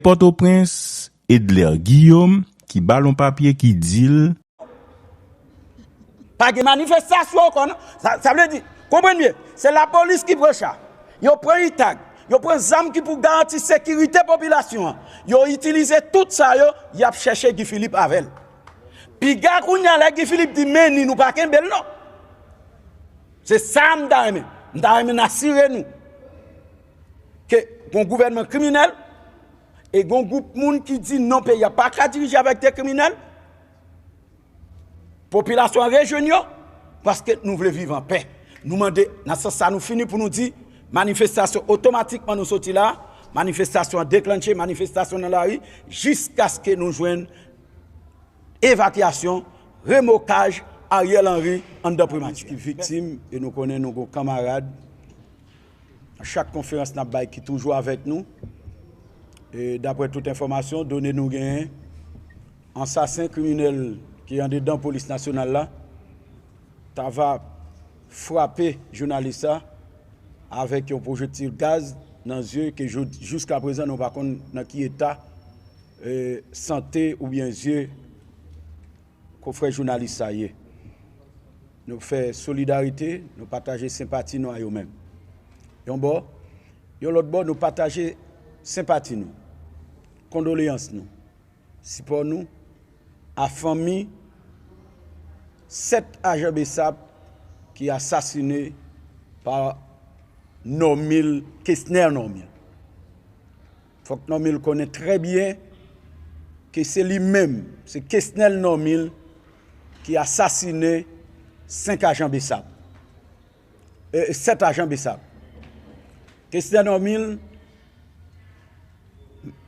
Port-au-Prince, Edler Guillaume, qui ballon papier qui dit. Pas de manifestation, ça veut dire, comprenez bien, c'est la police qui prend ça. Ils prennent une tag, ils prennent des armes qui pour garantir la sécurité de la population. Ils utilisent tout ça, ils ont cherché Guy Philippe avec. Puis, gars, Guy Philippe dit, mais nous pas qu'un bel non. C'est ça, nous avons assuré nous que un gouvernement criminel et un groupe de monde qui dit non, il n'y a pas qu'à diriger avec des criminels. Population régionale, parce que nous voulons vivre en paix. Nous demandons, ça nous finit pour nous dire, manifestation automatiquement nous sortir là, manifestation déclenchée, manifestation dans la rue, jusqu'à ce que nous joignions évacuation, remorquage, Ariel Henry, en deux primature. Victime, et nous connaissons nos camarades. À chaque conférence, nous avons qui toujours avec nous. Et d'après toute information, donnez-nous gain. Assassin criminel qui est en dedans police nationale là, tu vas frapper journaliste avec un projectile gaz dans les yeux que jusqu'à présent nous ne savons pas dans quel état santé ou bien yeux qu'on ferait journaliste ça y est. Nous faisons solidarité, nous partageons sympathie nous à eux-mêmes. Et on bord, et l'autre bord nous partageons sympathie nous, condoléances nous, support nous à famille 7 agents BESAP qui assassinés par Normil, Kestner Normil. Il faut que Normil connaisse très bien que c'est lui-même, c'est Kestner Normil qui a assassiné 5 agents BESAP. 7 agents BESAP. Kestner Normil,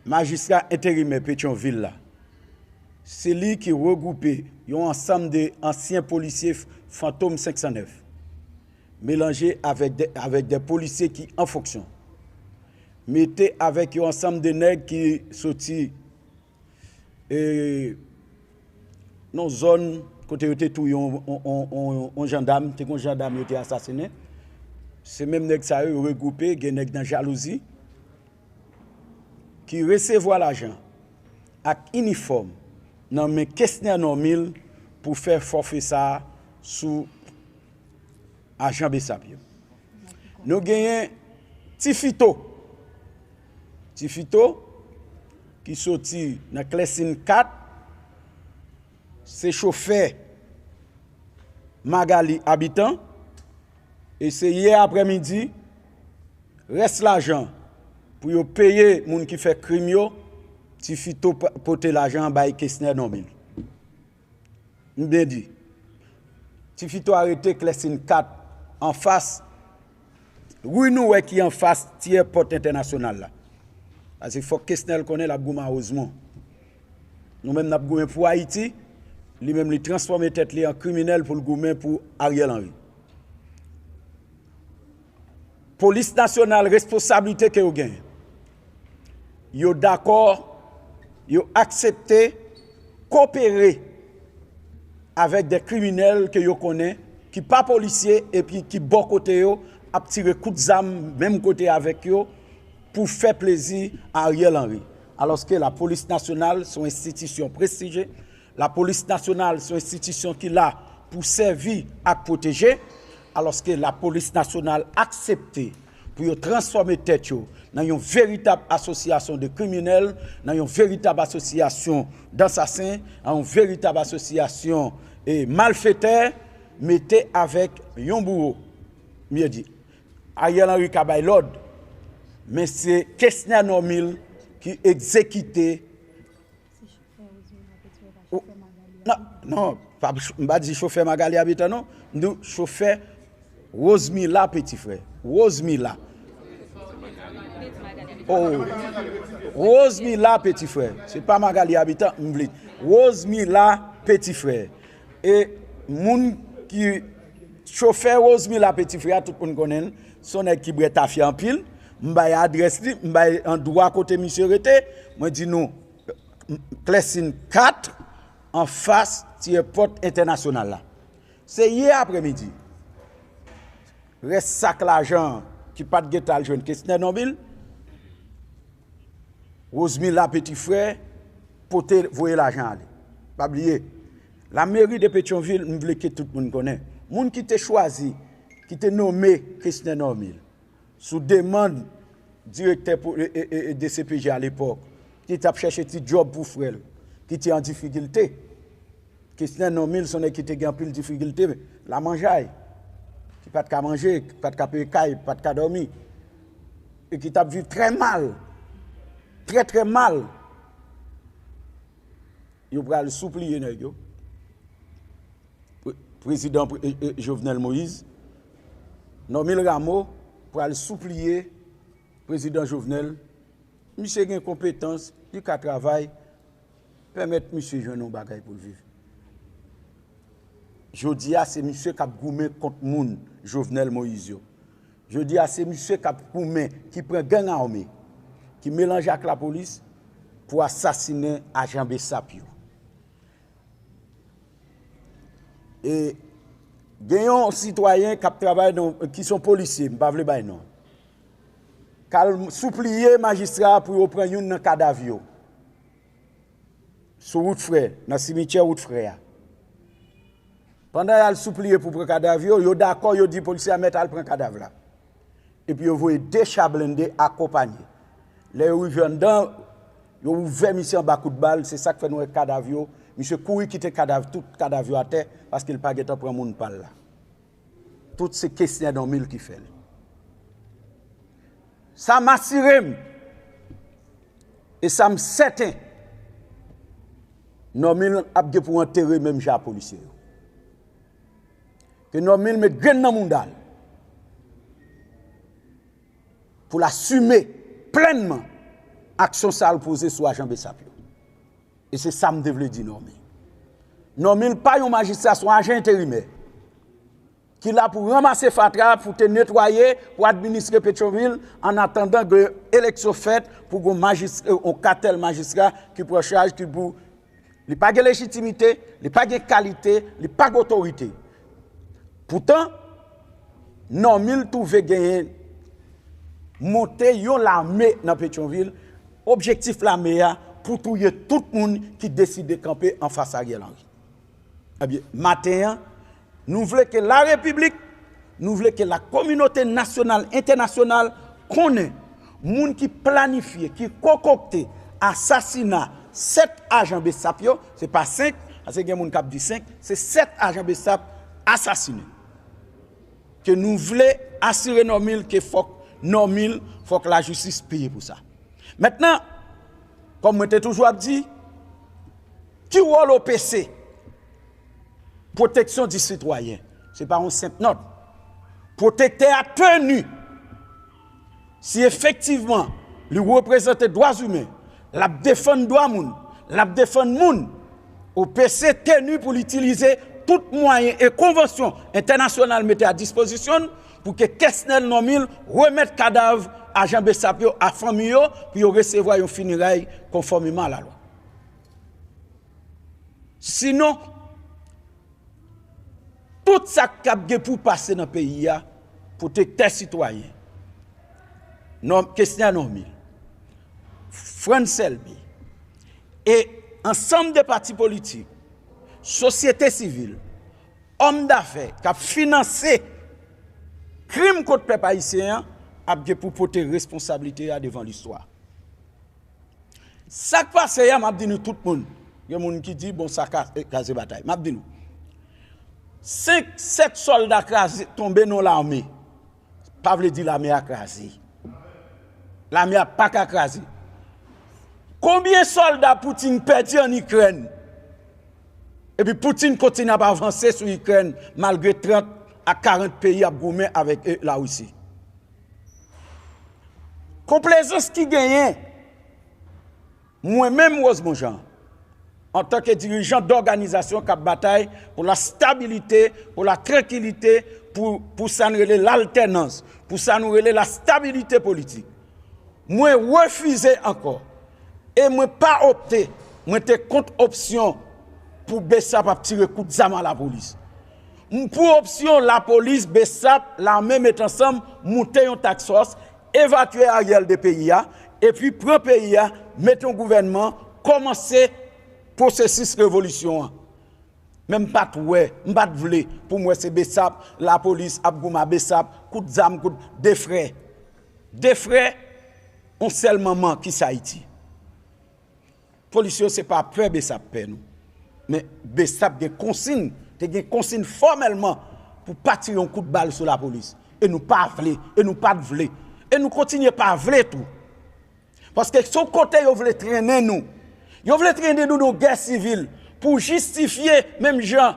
magistrat intérimaire Pétionville là. C'est lui qui regroupé un ensemble d'anciens policiers fantômes 509, mélangés avec des policiers qui en fonction. Mettez avec un ensemble de nègres qui sortis dans zone côté où tout un gendarme, un gendarme été assassiné. C'est même nègres ça regroupé, des nègres dans jalousie qui recevoir l'argent avec uniforme. Non, mais Kestner Normil pour faire forfait ça sous agent BESAP. Nous gagnons Tifito qui sorti dans Clessine 4, c'est chauffeur Magali habitant et c'est hier après-midi reste l'argent pour payer les gens qui fait crime. Tifito porter l'argent by Kestner Normil. Bien dit. Tifito arrêté Clessine 4 en face. Oui, nous qui en face tiers porte international là. Parce qu'il faut que Kestner connaisse la gouma heureusement. Nous-mêmes n'a goumé pour Haïti, lui-même lui transformer tête en criminel pour le goumé pour Ariel Henry. Police nationale responsabilité que vous gagnez. Yo d'accord. Ils ont accepté coopérer avec des criminels que vous connaissez, qui ne sont pas policiers et puis qui bon côté eux, a tiré coup de zame même côté avec eux pour faire plaisir à Ariel Henry. Alors que la police nationale sont institution prestigieuse, la police nationale sont institution qui est là pour servir à protéger, alors que la police nationale accepté pour transformer tête dans une véritable association de criminels, dans une véritable association d'assassins, dans une véritable association de malfaiteurs, mettez avec un bourreau. Mieux dit, Ariel Henry Kabay l'ordre, mais c'est Kestner Normil qui exécutait. Non, pas dire chauffeur Magali habitant, non. Nous, chauffeur Rosemilla petit frère. Rosemilla. Oh, Rosemilla petit frère. C'est pas Magali habitant, m'oublie. Rosemilla petit frère. Et moun qui chauffeur Rosemilla petit frère, tout le monde connaît, son équipe est affiée en pile. M'bay adresse li, m'bay en droit côté monsieur Rete, moi dis nous Clessine 4 en face de porte internationale là. C'est hier après-midi. Reste sac l'argent qui pas de guetal jeune Kestner Normil. Rosemilla petit frère pour te voyer l'argent aller. Pas oublier. La mairie de Pétionville, nous voulons que tout le monde connaisse. Moun qui t'a choisi, qui t'a nommé Christian Normil, sous demande directeur de CPG à l'époque, qui t'a cherché un job pour frère, qui était en difficulté. Christian Normil, son qui était en pile difficulté, la mangeaille, qui pas de manger, pas de payer caille, pas de dormir, et qui t'a vu très mal, très mal. Il va le supplier, président Jovenel Moïse, Normil Rameau, pour le supplier, président Jovenel, monsieur a une compétence, il a travail, permettre monsieur Jean un bagage pour vivre. Je dis à c'est monsieur qui a goumé contre moun Jovenel Moïse. Je dis à c'est monsieur qui a goumé, qui prend gang armé, qui mélange avec la police pour assassiner agent Bessapio. Et gagnons citoyens qui travaillent qui sont policiers, je ne vais pas non. Qui supplier magistrat pour prendre un cadavre sur route frère, dans le cimetière route frère. Pendant qu'il supplier pour prendre cadavre, il est d'accord, il dit policier à mettre prendre cadavre là. Et puis il voit deux chats blindés accompagnés. Les rejoindants, ils ont ouvert mission en bas coup de balle, c'est ça qui fait nous cadavre. Monsieur courir quitter cadavre, tout cadavre à terre parce qu'il pas guettant pour monde par là. Toutes ces questions dans mille qui fait. Ça m'assure et ça me certain. Normil a pour enterrer même les policiers. Que Normil met grain dans mondal pour l'assumer pleinement action sale posée sur agent Bessapio. Et c'est ça que je veux dire, Normil. Normil pas un magistrat, son agent intérimaire. Qui est là pour ramasser Fatra, pour te nettoyer, pour administrer Pétionville, en attendant que l'élection faite, pour un cartel magistrat qui prend charge, qui pour. Il n'a pas de légitimité, il n'a pas de qualité, il n'a pas d'autorité. Pourtant, Normil trouve gagner, monter l'armée dans Pétionville, objectif l'armée pour tuer tout le monde qui décide de camper en face à Ariel Henry. Eh bien, matin, nous voulons que la République, nous voulons que la communauté nationale, internationale connaisse les gens qui planifient, qui concoctent assassinat 7 agents Bessapio, ce n'est pas 5, parce que il y a des gens qui disent 5, c'est 7 agents Bessap assassinés. Que nous voulons assurer Normil que faut que la justice paye pour ça. Maintenant, comme je t'ai toujours dit, qui rôle au PC? Protection du citoyen. Ce n'est pas une simple note. Protecteur a tenu. Si effectivement, le représente les droits humains, la défense droits moun, la défense moun, au PC tenu pour l'utiliser tout moyen et convention internationale mettez à disposition pour que Kesnel Normil remette cadavre à Jean Bessapio à famille puis recevoir un funérailles conformément à la loi. Sinon, tout ça qui a pour passer dans le pays pour tes citoyens. Christian Normil, France Selby et ensemble des partis politiques, société civile, hommes d'affaires qui ont financé crime contre le peuple haïtien pour porter responsabilité devant l'histoire. Ça qui passe, je dis nous tout le monde. Il y a des gens qui disent bon, ça casse bataille. Je dis nous. 5-7 soldats tombés dans l'armée. Pas veut dire l'armée a crasé. L'armée n'a pas crasé. Combien de soldats Poutine perdu en Ukraine? Et puis Poutine continue à avancer sur l'Ukraine malgré 30 à 40 pays à goumer avec la Russie. Complaisance qui gagne. Moi-même, Rosemont Jean, en tant que dirigeant d'organisation qui bataille pour la stabilité, pour la tranquillité, pour s'enrêler l'alternance, pour s'enrêler la stabilité politique. Moi, refuser encore. Et moi, pas opter. Moi, j'étais contre option pour Bessap tirer coup de zam à la police. Pour option, la police, Bessap, l'armée met ensemble, monter un task force, évacuer Ariel des pays, et puis prend pays, mettons gouvernement, commencer processus révolution. Même pas tout, pas de vle. Pour moi, c'est Bessap, la police, Abgouma Bessap, coup de zam, coup de frères. Des frères, on seul maman qui s'Haïti. Policier, c'est pas peur Bessap, nous. Mais Bessap, il y a consigne formellement pour partir un coup de balle sur la police. Et nous pas vle, et nous pas de vle. Et nous continuons pas à vle tout. Parce que son côté, ils veulent traîner nous. Ils veulent traîner nous dans la guerre civile pour justifier, même gens,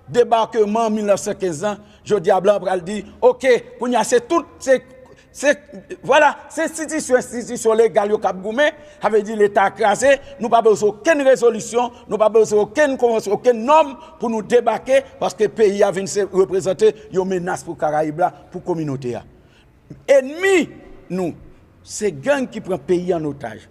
débarquement en 1915 ans, je dis à Blanc, il dit, ok, pour nous, c'est tout, voilà, c'est institution légale au Cap Goumé, avait dit l'État crasé, nous pas besoin aucune résolution, nous pas besoin aucune convention, aucune norme pour nous débarquer parce que le pays a venu représenter une menace pour Caraïbes pour la communauté. Ennemi, nous, c'est gang qui prend le pays en otage.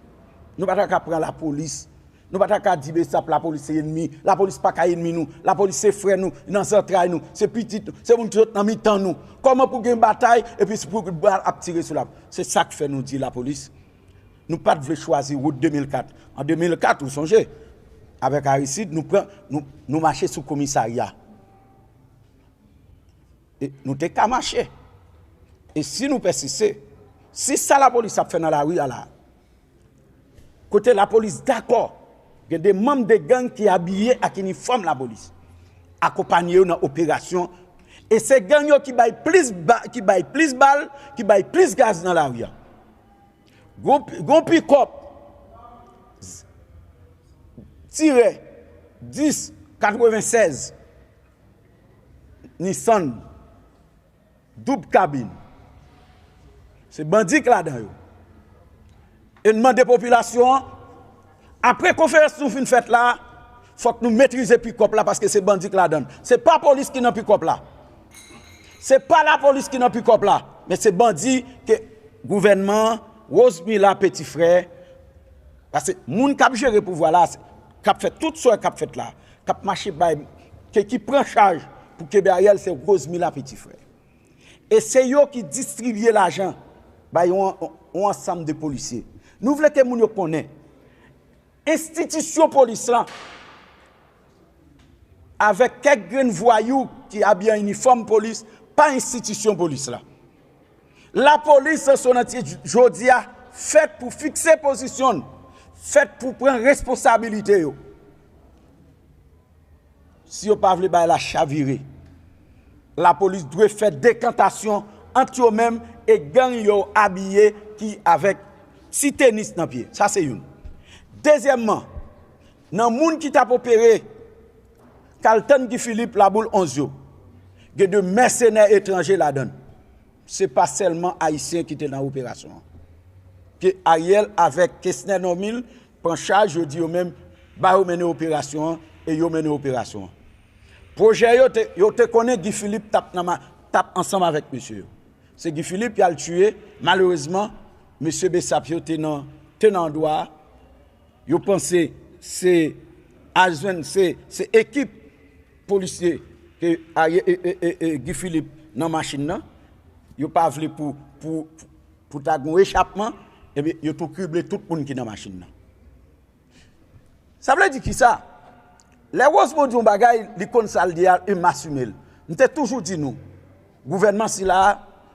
Nous ne pouvons pas prendre la police. Nous ne pouvons pas dire que la police est ennemi. La police n'est pas ennemi nous. La police c'est frère nous, dans central nous, c'est petit, c'est pour nous dans mi-temps nous. Comment pour gagner une bataille et puis pour tirer sur la. C'est ça que fait nous dire la police. Nous ne pouvons pas choisir route 2004. En 2004, vous songez, avec Aristide, nous marchons sous le commissariat. Et nous t'es qu'à marcher. Et si nous persistons, si ça la police a fait dans la rue, là, côté la police, d'accord, il y a des membres de gangs qui sont habillés avec une uniforme la police, accompagnés dans l'opération. Et ces gangs qui baillent plus balles, qui baillent plus gaz dans la rue. Gon pick-up, tiré 10 96 Nissan, double cabine. C'est bandit là-dedans. Et nous demandons des populations, après conférence nous fin faite là, il faut que nous maîtrisions pick-up là parce que c'est bandit là-dedans. Ce n'est pas la police qui n'a pick-up là. Ce n'est pas la police qui n'a pick-up là. Mais c'est bandit que le gouvernement, Rosemilla, petit frère, parce que les gens qui ont géré le pouvoir là, qui ont fait tout ce qui ont fait là, qui ont marché, qui prend charge pour que Ariel, c'est Rosemilla, petit frère. Et c'est eux qui distribuent l'argent. Un ensemble de policiers. Nous voulons que les gens connaissent. Institution police là, avec quelques grands voyous qui habillent un uniforme police, pas institution police là. La police, son entier, jodia, faite pour fixer position, faite pour prendre responsabilité. Yo. Si vous ne pouvez pas la chavirer, la police doit faire décantation entre eux-mêmes et gang yo habillé qui avec si tennis dans pied. Ça c'est une. Deuxièmement, dans monde qui t'a opéré Carlton Guy Philippe la boule 11 yo. Il y a de mercenaires étrangers là-dedans. C'est pas seulement haïtiens qui étaient dans l'opération. Que Ariel avec Kessner Nomil prend charge, je dis au même ba yo mener opération et yo mener opération. Projet yo te connaît Guy Philippe tape ensemble avec monsieur. C'est Guy Philippe qui a le tué. Malheureusement, M. Bessapio était en droit. Vous pensez c'est équipe policière que Guy Philippe dans la machine. Vous pas voulu pour un échappement. Et bien, vous tout criblé tout le monde qui est dans la machine. Ça veut dire qui ça? Les Rosemont du bagay, les consaldiens, ils m'assument. Nous avons toujours dit nous, le gouvernement,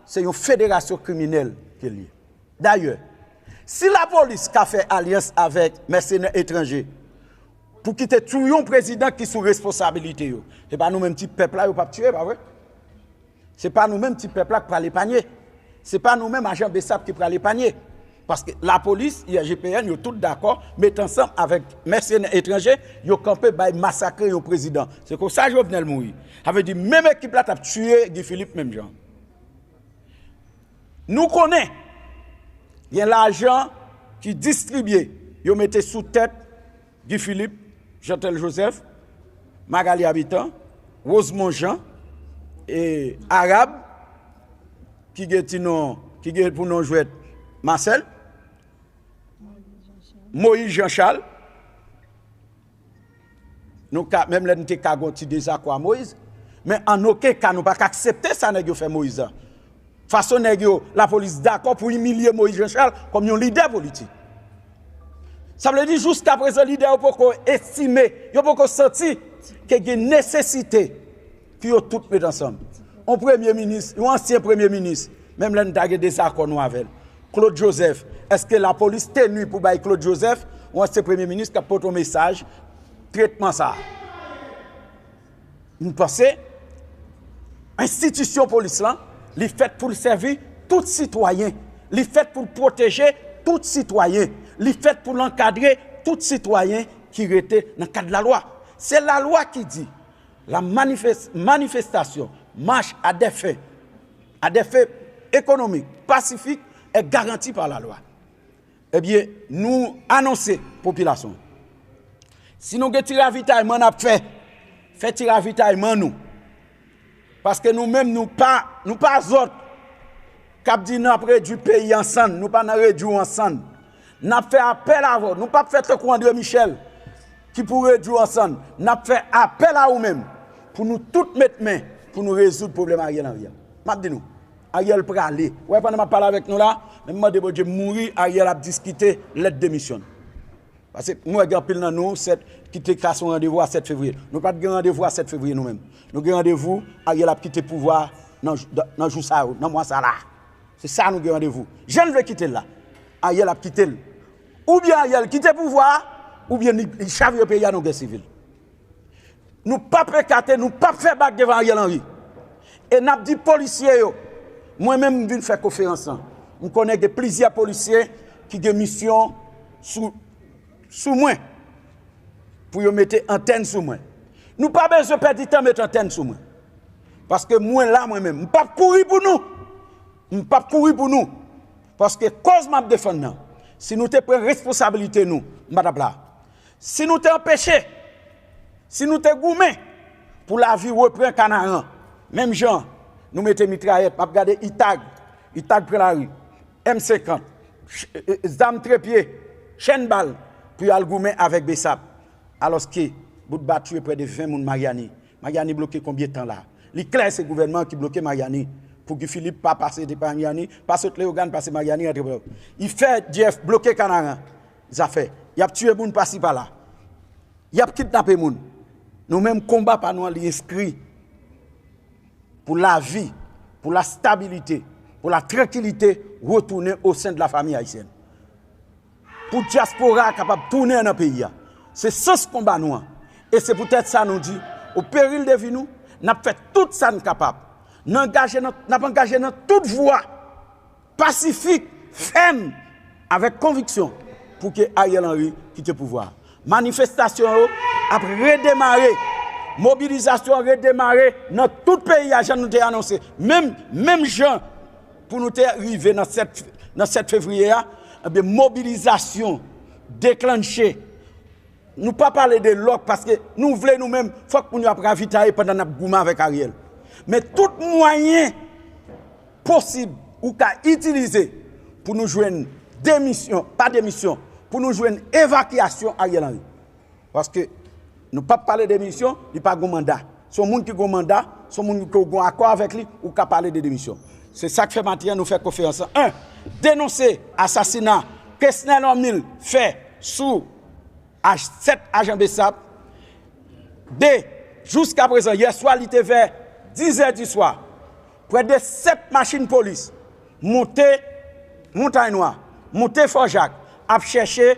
c'est une fédération criminelle qui est liée. D'ailleurs, si la police a fait alliance avec mercenaires étrangers pour quitter tout un président qui est sous responsabilité, ce n'est pas nous-mêmes petit peuple là qui pas tuer, pas vrai? Ce n'est pas nous-mêmes petit peuple là qui prend les paniers. Ce n'est pas nous-mêmes agents Bessap qui prend les paniers. Parce que la police, IGPN, ils sont tous d'accord, mais ensemble avec mercenaires étrangers, ils ont campé pour massacrer le président. C'est comme ça que Jovenel Moïse avait dit, même équipe là, tu as tué Guy Philippe, même gens. Nous connaissons, il y a l'argent qui distribué, ils mettaient sous tête Guy Philippe, Jean-Tel Joseph, Magali Habitant, Rosemont Jean, et Arabe, qui est pour nous jouer Marcel, Moïse Jean-Charles, nous même là nous avons des désaccords à Moïse, mais en aucun cas nous pas accepter ça n'a fait Moïse. Façon la police d'accord pour humilier Moïse Jean-Charles comme un leader politique. Ça veut dire jusqu'à présent, le leader n'a pas estimé, il n'a pas senti qu'il y a une nécessité pour tout mettre ensemble. Un premier ministre, un ancien premier ministre, même là, nous avons des accords avec Claude Joseph. Est-ce que la police tenue pour bailler Claude Joseph ou ancien premier ministre qui a porté un message, traitement ça? Nous pensons, institution police là, elle est faite pour servir tout citoyen, elle est faite pour protéger tout citoyen, elle est faite pour encadrer tout citoyen qui était dans le cadre de la loi. C'est la loi qui dit la manifestation, marche à des faits économiques, pacifiques, est garantie par la loi. Eh bien, nous annonçons, population, si nous avons tiré ravitaillement, nous avons fait tirer ravitaillement nous. Parce que nous-mêmes, nous pas autres, qui dit nous avons réduit le pays ensemble, nous pas réduit ensemble. Nous avons fait appel à vous, nous pas fait le André Michel, qui pourrait réduire ensemble. Nous avons fait appel à vous-même, pour nous tous mettre main, pour nous résoudre le problème Ariel Henry. Maintenant, Ariel peut aller. Ouais, pendant que je parle avec nous là, même si je mourir, Ariel a discuté l'aide démission. Parce que nous, nous avons quitté son rendez-vous à 7 février. Nous n'avons pas de rendez-vous à 7 février nous-mêmes. Nous avons rendez-vous, Ariel a quitté le pouvoir dans le jour ça, dans le mois ça là. C'est ça nous avons rendez-vous. Je ne veux quitter là. Ariel a quitté. Ou bien Ariel quitte le pouvoir, ou bien il chavire le pays à nos guerres civiles. Nous ne pouvons pas pécater, nous ne pouvons pas faire bac devant Ariel Henry. Et nous avons dit policiers, moi-même, je viens faire conférence. Je connais plusieurs policiers qui ont des missions sous moi. Pour mettre antenne sous moi. Nous pas besoin de perdre du temps mettre antenne sous moi. Parce que moi là, moi-même, je ne peux pas courir pour nous. Je ne peux pas courir pour nous. Parce que cause m'a défendre. Si nous te prenons responsabilité, nous, madame là. Si nous te empêché, si nous te goumé, pour la vie reprend Canaran, même gens, nous mettons mitraillette, nous regardons Itag prend la rue, M50, Zam trépied, chaîne balle, puis al goumé avec Bessap. Alors que, bout de battu près de 20 moun Mariani. Mariani bloqué combien de temps là? Il clair c'est le gouvernement qui bloqué Mariani. Pour que Philippe pas passer de Mariani, pas sauter Léogane, passer Mariani. Il fait Jeff bloquer Canaran. Il a fait. Il a tué moun passer par là. Il a kidnappé moun. Nous-mêmes combat par nous inscrit pour la vie, pour la stabilité, pour la tranquillité, retourner au sein de la famille haïtienne. Pour diaspora capable de tourner dans le pays. C'est ce combat nous. Et c'est peut-être ça nous dit, au péril de vie nous, nous avons fait tout ça nous capable. Nous avons engagé dans toute voie pacifique, ferme, avec conviction, pour que Ariel Henry quitte le pouvoir. Manifestation a redémarré, mobilisation a redémarré dans tout le pays, à nous avons annoncé. Même gens, pour nous arriver dans 7 février, mobilisation déclenchée. Nous ne pas parler de l'autre parce que nous voulons nous-mêmes, il faut que nous nous ravitailler pendant notre gourmand avec Ariel. Mais tout moyen possible ou qu'à utiliser pour nous joindre démission, pas démission, pour nous joindre évacuation Ariel Henry. Parce que nous ne pas parler de démission, il n'y a pas de mandat. Son monde qui a un mandat, son monde qui a un accord avec lui, ou qu'à parler de démission. C'est ça que fait maintenant nous faire conférence. 1. Dénoncer l'assassinat que Snell Omil fait sous 7 agents Bessap. 2. Jusqu'à présent, hier soir, il était vers 10h du soir. Près de 7 machines police montées Montagne Noire, montées Fort-Jacques, a cherché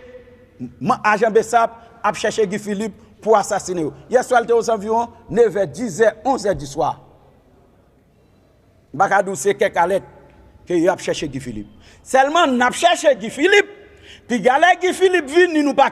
agent Bessap, a cherché Guy Philippe pour assassiner. Hier soir, il était aux environs 9h, 10h, 11h du soir. Bakadou, c'est quelques lettres qu'il a cherché Guy Philippe. Seulement, on a cherché Guy Philippe, puis Guy Philippe vient nous pas